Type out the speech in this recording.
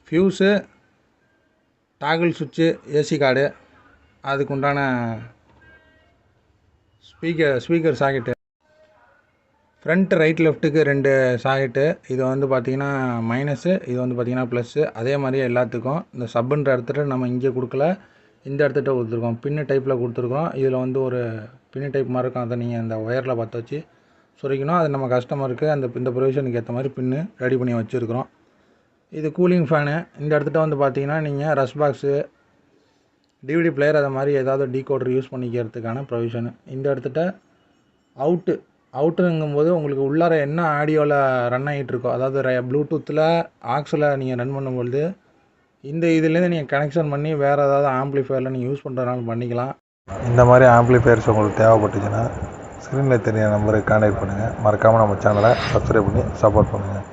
Fuse, toggle சுவிட்சு, AC card, அதுக்கு உண்டான ஸ்பீக்கர் சாக்கெட்டு, ஃப்ரண்ட் ரைட் லெஃப்ட்டுக்கு 2 சாக்கெட்டு. இது வந்து பார்த்திங்கன்னா மைனஸு, இது வந்து பார்த்திங்கன்னா ப்ளஸ்ஸு. அதே மாதிரியே எல்லாத்துக்கும் இந்த சப்புன்ற இடத்துல நம்ம இங்கே கொடுக்கல, இந்த இடத்துட்ட கொடுத்துருக்கோம். பின்னு டைப்பில் கொடுத்துருக்கோம். இதில் வந்து ஒரு பின்னு டைப் மாதிரி இருக்கும். அதை நீங்கள் அந்த ஒயரில் பற்ற வச்சு சொருக்கணும். அது நம்ம கஸ்டமருக்கு இந்த ப்ரொவிஷனுக்கு ஏற்ற மாதிரி பின்னு ரெடி பண்ணி வச்சுருக்கிறோம். இது கூலிங் ஃபேனு. இந்த இடத்துட்ட வந்து பார்த்திங்கன்னா நீங்கள் ரஷ் பாக்ஸு, டிவிடி பிளேயர் அதை மாதிரி ஏதாவது டீகோடர் யூஸ் பண்ணிக்கிறதுக்கான ப்ரொவிஷனு. இந்த இடத்துட்ட அவுட்டுங்கும்போது உங்களுக்கு உள்ளார என்ன ஆடியோவில் ரன் ஆகிட்டுருக்கோ, அதாவது ப்ளூடூத்தில் ஆக்ஸில் நீங்கள் ரன் பண்ணும்பொழுது இந்த இதுலேருந்து நீங்கள் கனெக்ஷன் பண்ணி வேறு ஏதாவது ஆம்ப்ளிஃபயரில் நீங்கள் யூஸ் பண்ணுறதுனால பண்ணிக்கலாம். இந்த மாதிரி ஆம்ப்ளிஃபயர்ஸ் உங்களுக்கு தேவைப்பட்டுச்சுன்னா ஸ்க்ரீனில் தெரிய நம்பருக்கு கான்டாக்ட் பண்ணுங்கள். மறக்காமல் நம்ம சேனலை சப்ஸ்கிரைப் பண்ணி சப்போர்ட் பண்ணுங்கள்.